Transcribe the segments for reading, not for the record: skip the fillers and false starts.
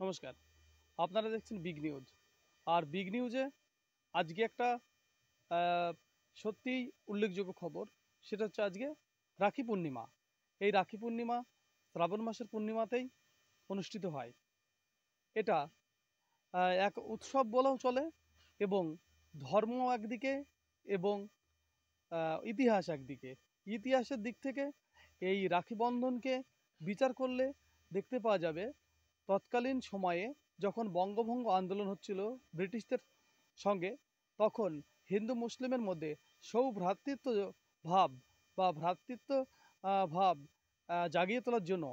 নমস্কার, আপনারা দেখছেন বিগ নিউজ। আর বিগ নিউজে আজকে একটা সত্যিই উল্লেখযোগ্য খবর, সেটা হচ্ছে আজকে রাখি পূর্ণিমা। এই রাখি পূর্ণিমা শ্রাবণ মাসের পূর্ণিমাতেই অনুষ্ঠিত হয়। এটা এক উৎসব বলেও চলে, এবং ধর্ম একদিকে এবং ইতিহাস একদিকে। ইতিহাসের দিক থেকে এই রাখি বন্ধনকে বিচার করলে দেখতে পাওয়া যাবে, তৎকালীন সময়ে যখন বঙ্গভঙ্গ আন্দোলন হচ্ছিল ব্রিটিশদের সঙ্গে, তখন হিন্দু মুসলিমের মধ্যে সৌভ্রাতৃত্ব ভাব বা ভ্রাতৃত্ব ভাব জাগিয়ে তোলার জন্য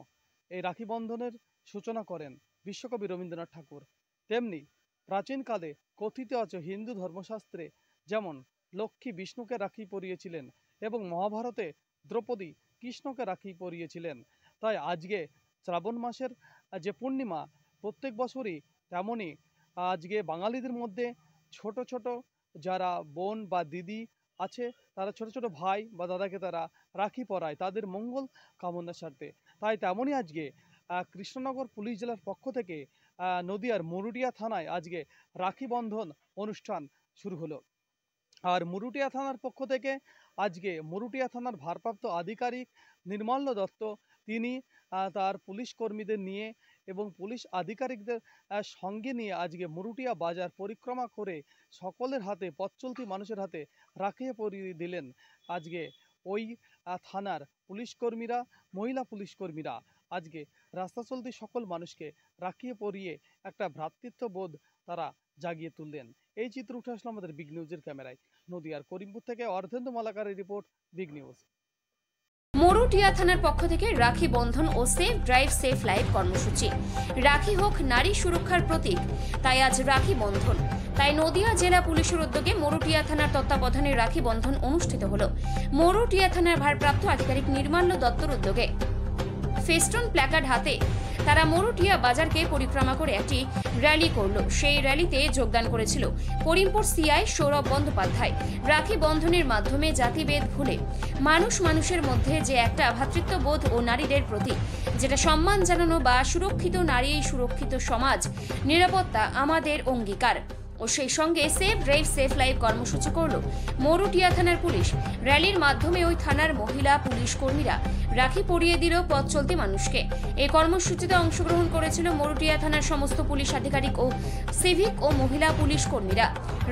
এই রাখি বন্ধনের সূচনা করেন বিশ্বকবি রবীন্দ্রনাথ ঠাকুর। তেমনি প্রাচীনকালে কথিত আছে হিন্দু ধর্মশাস্ত্রে, যেমন লক্ষ্মী বিষ্ণুকে রাখি পরিয়েছিলেন এবং মহাভারতে দ্রৌপদী কৃষ্ণকে রাখি পরিয়েছিলেন। তাই আজকে শ্রাবণ মাসের যে পূর্ণিমা প্রত্যেক বছরই, তেমনই আজকে বাঙালিদের মধ্যে ছোট ছোট যারা বোন বা দিদি আছে, তারা ছোট ছোট ভাই বা দাদাকে তারা রাখি পরায় তাদের মঙ্গল কামনার স্বার্থে। তাই তেমনই আজকে কৃষ্ণনগর পুলিশ জেলার পক্ষ থেকে নদিয়ার মুরুটিয়া থানায় আজকে রাখি বন্ধন অনুষ্ঠান শুরু হলো। আর মুরুটিয়া থানার পক্ষ থেকে আজকে মুরুটিয়া থানার ভারপ্রাপ্ত আধিকারিক নির্মল্য দত্ত, তিনি তার পুলিশ কর্মীদের নিয়ে এবং পুলিশ আধিকারিকদের সঙ্গে নিয়ে আজকে মুরুটিয়া বাজার পরিক্রমা করে সকলের হাতে, পথ চলতি মানুষের হাতে রাখি পরিয়ে দিলেন। আজকে ওই থানার পুলিশ কর্মীরা, মহিলা পুলিশ কর্মীরা আজকে রাস্তা চলতি সকল মানুষকে রাখি পরিয়ে একটা ভ্রাতৃত্ববোধ তারা জাগিয়ে তুললেন। এই চিত্র উঠে আসলো আমাদের বিগ নিউজের ক্যামেরায়। নদিয়ার করিমপুর থেকে অর্ধেন্দু মালাকারের রিপোর্ট, বিগ নিউজ। মুরুটিয়া থানার পক্ষ থেকে রাখি বন্ধন ও সেফ ড্রাইভ সেফ লাইফ কর্মসূচি। রাখি হোক নারী সুরক্ষার প্রতীক, তাই আজ রাখি বন্ধন। তাই নদিয়া জেলা পুলিশের উদ্যোগে মুরুটিয়া থানার তত্ত্বাবধানে রাখি বন্ধন অনুষ্ঠিত হলো। মুরুটিয়া থানার ভারপ্রাপ্ত আধিকারিক নির্মল্য দত্তর উদ্যোগে ফেস্টুন প্ল্যাকার্ড হাতে তারা মুরুটিয়া বাজারকে পরিক্রমা করে একটি র্যালি করলো। সেই র্যালিতে যোগদান করেছিল করিমপুর সিআই সৌরভ বন্দ্যোপাধ্যায়। রাখি বন্ধনের মাধ্যমে জাতিভেদ ভুলে মানুষ মানুষের মধ্যে যে একটা ভ্রাতৃত্ববোধ ও নারীদের প্রতি যেটা সম্মান জানানো বা সুরক্ষিত নারী, সুরক্ষিত সমাজ, নিরাপত্তা আমাদের অঙ্গীকার। ও সেই সঙ্গে সেফ ড্রাইভ সেফ লাইফ কর্মসূচি করল মুরুটিয়া থানার পুলিশ। র্যালির মাধ্যমে ওই থানার মহিলা পুলিশ কর্মীরা রাখি পরিয়ে দিল পথ চলতি মানুষকে। এই কর্মসূচিতে অংশগ্রহণ করেছিল মুরুটিয়া থানার সমস্ত পুলিশ আধিকারিক ও সিভিক ও মহিলা পুলিশ কর্মীরা।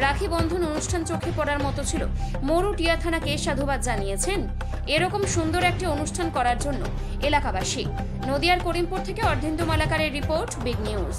রাখি বন্ধন অনুষ্ঠান চোখে পড়ার মতো ছিল। মুরুটিয়া থানাকে সাধুবাদ জানিয়েছেন এরকম সুন্দর একটি অনুষ্ঠান করার জন্য এলাকাবাসী। নদিয়ার করিমপুর থেকে অর্ধেন্দু মালাকারের রিপোর্ট, বিগ নিউজ।